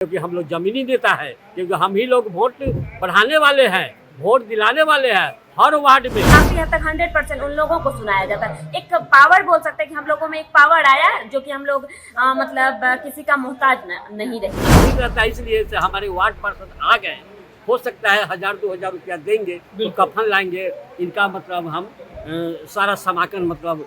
क्योंकि हम लोग जमीनी नेता है, क्योंकि हम ही लोग वोट बढ़ाने वाले हैं, वोट दिलाने वाले हैं हर वार्ड में। काफी हद तक 100% उन लोगों को सुनाया जाता है। एक पावर बोल सकते हैं कि हम लोगों में एक पावर आया जो कि हम लोग मतलब किसी का मोहताज नहीं रहे। रहता है, इसलिए से हमारे वार्ड पार्षद आ गए। हो सकता है 1000-2000 रुपया देंगे तो कफन लाएंगे, इनका मतलब हम सारा समाकन मतलब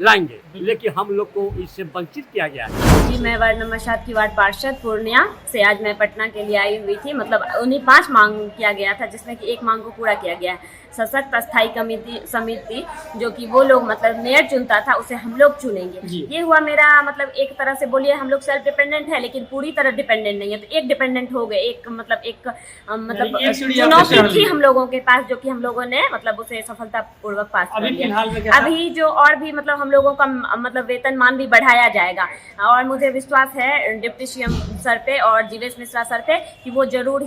लाएंगे, लेकिन हम लोग को इससे वंचित किया गया है। जी, मैं वार्ड नंबर 7 की वार्ड पार्षद पूर्णिया से आज मैं पटना के लिए आई हुई थी। मतलब उन्हीं 5 मांग किया गया था, जिसमें कि एक मांग को पूरा किया गया है। सशक्त अस्थायी समिति जो कि वो लोग मतलब मेयर चुनता था, उसे हम लोग चुनेंगे। ये हुआ मेरा मतलब एक तरह से बोलिए हम लोग सेल्फ डिपेंडेंट है, लेकिन पूरी तरह डिपेंडेंट नहीं है। तो एक डिपेंडेंट हो गए, एक चुनौती थी हम लोगों के पास, जो कि हम लोगों ने मतलब उसे सफलतापूर्वक पास कर दिया। अभी जो और भी मतलब हम लोगों का मतलब वेतनमान भी बढ़ाया जाएगा, और मुझे विश्वास है डिप्टी सीएम सर पे और जीवेश मिश्रा सर पे कि वो जरूर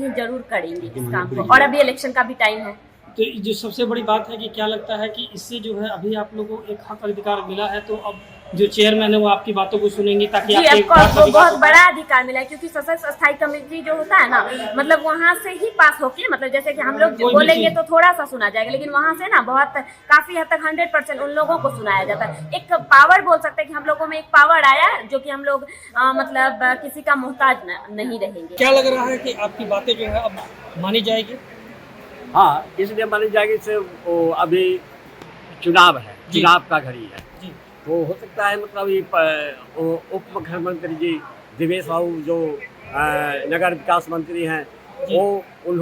करेंगे इस काम को। और अभी इलेक्शन का भी टाइम है। तो जो सबसे बड़ी बात है कि क्या लगता है कि इससे जो है अभी आप लोगों को एक हक अधिकार मिला है, तो अब जो चेयरमैन है वो आपकी बातों को सुनेंगी ताकि जी, आपको बहुत बड़ा अधिकार मिला है, क्योंकि सशक्त अस्थायी कमेटी जो होता है ना, मतलब वहाँ से ही पास होके मतलब जैसे कि हम लोग बोलेंगे तो थोड़ा सा सुना जाएगा, लेकिन वहाँ से ना बहुत काफी हद तक 100% उन लोगों को सुनाया जाता है। एक पावर बोल सकते हैं कि हम लोगों में एक पावर आया जो कि हम लोग मतलब किसी का मोहताज नहीं रहेंगे। क्या लग रहा है कि आपकी बातें जो है अब मानी जाएगी? हाँ, इसलिए मानी जाएगी से अभी चुनाव है, चुनाव का घड़ी है, तो हो सकता है मतलब ये उप मुख्यमंत्री जी दिवेश बाबू जो नगर विकास मंत्री हैं, वो उन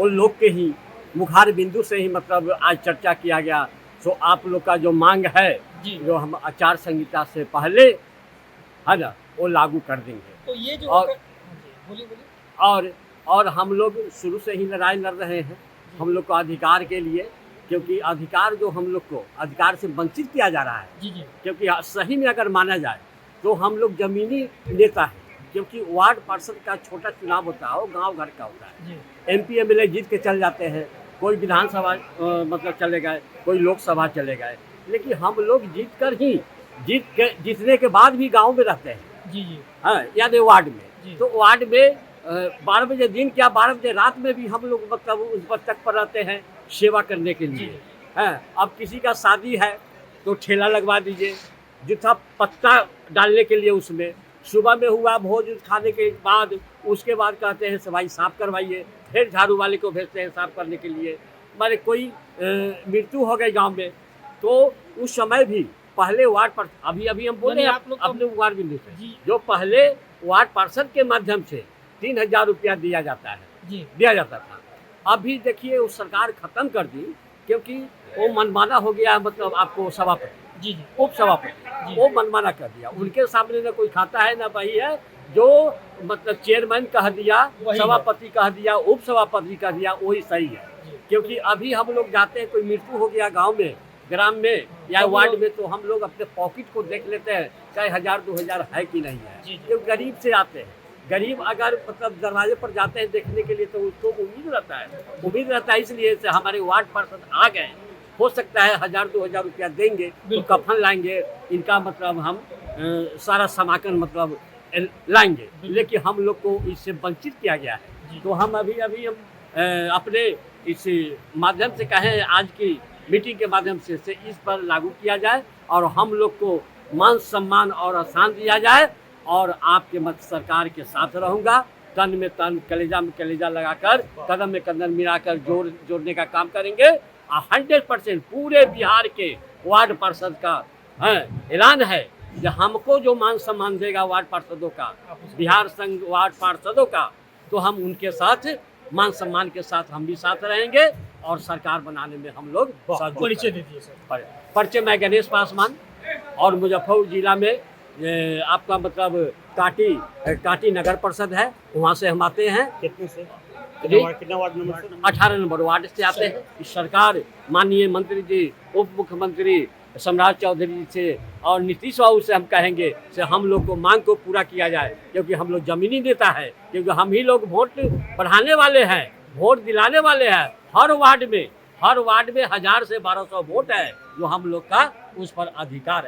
लोग के ही मुखार बिंदु से ही मतलब आज चर्चा किया गया। तो आप लोग का जो मांग है, जो हम आचार संहिता से पहले है ना, वो लागू कर देंगे। तो ये जो बोलिए। और हम लोग शुरू से ही लड़ाई लड़ रहे हैं हम लोग को अधिकार के लिए, क्योंकि अधिकार जो हम लोग को अधिकार से वंचित किया जा रहा है। क्योंकि सही में अगर माना जाए तो हम लोग जमीनी नेता हैं, क्योंकि वार्ड पार्षद का छोटा चुनाव होता है, वो गांव घर का होता है। MP MLA जीत के चल जाते हैं, कोई विधानसभा मतलब चले गए, कोई लोकसभा चले गए, लेकिन हम लोग जीतने के बाद भी गाँव में रहते हैं। हाँ, यानी वार्ड में, तो वार्ड में 12 बजे दिन क्या 12 बजे रात में भी हम लोग मतलब उस वक्त तक पर रहते हैं सेवा करने के लिए। है, अब किसी का शादी है तो ठेला लगवा दीजिए, जूठा पत्ता डालने के लिए उसमें सुबह में हुआ भोज खाने के बाद, उसके बाद कहते हैं सफाई साफ करवाइए, फिर झाड़ू वाले को भेजते हैं साफ करने के लिए। माने कोई मृत्यु हो गई गांव में, तो उस समय भी पहले वार्ड पर अभी हम बोले आप लोग अपने वार्ड बिंदु से जो पहले वार्ड पार्षद के माध्यम से 3000 रुपया दिया जाता था। अभी देखिए वो सरकार खत्म कर दी, क्योंकि वो मनमाना हो गया। मतलब आपको सभापति उप सभापति वो मनमाना कर दिया, उनके सामने ना कोई खाता है ना वही है, जो मतलब चेयरमैन कह दिया, सभापति कह दिया, उप सभापति कह दिया, वही सही है। क्योंकि अभी हम लोग जाते हैं, कोई मृत्यु हो गया गाँव में, ग्राम में या वार्ड में, तो हम लोग अपने पॉकेट को देख लेते हैं चाहे 1000-2000 है कि नहीं है। जो गरीब से आते हैं, गरीब अगर मतलब दरवाजे पर जाते हैं देखने के लिए, तो उसको उम्मीद रहता है। इसलिए से हमारे वार्ड पार्षद आ गए। हो सकता है 1000-2000 रुपया देंगे तो कफन लाएंगे, इनका मतलब हम सारा समाकन मतलब लाएंगे, लेकिन हम लोग को इससे वंचित किया गया है। तो हम अभी हम अपने इस माध्यम से कहें, आज की मीटिंग के माध्यम से इस पर लागू किया जाए, और हम लोग को मान सम्मान और आसान दिया जाए, और आपके मत सरकार के साथ रहूँगा। तन में तन, कलेजा में कलेजा लगाकर, कदम में कदम मिलाकर जोड़ने का काम करेंगे। 100% पूरे बिहार के वार्ड पार्षद का ऐलान है कि हमको जो मान सम्मान देगा वार्ड पार्षदों का, बिहार संघ वार्ड पार्षदों का, तो हम उनके साथ मान सम्मान के साथ हम भी साथ रहेंगे, और सरकार बनाने में हम लोग परिचय दे दिए सर। परिचय मैं गणेश पासवान, और मुजफ्फरपुर जिला में आपका मतलब काटी नगर परिषद है, वहाँ से हम आते हैं। कितना वार्ड नंबर? 18 नंबर वार्ड से आते हैं। इस सरकार माननीय मंत्री जी, उप मुख्यमंत्री सम्राट चौधरी जी से और नीतीश बाबू से हम कहेंगे से हम लोग को मांग को पूरा किया जाए, क्योंकि हम लोग जमीनी नेता है, क्योंकि हम ही लोग वोट बढ़ाने वाले हैं, वोट दिलाने वाले हैं। हर वार्ड में 1000 से 1200 वोट है, जो हम लोग का उस पर अधिकार है।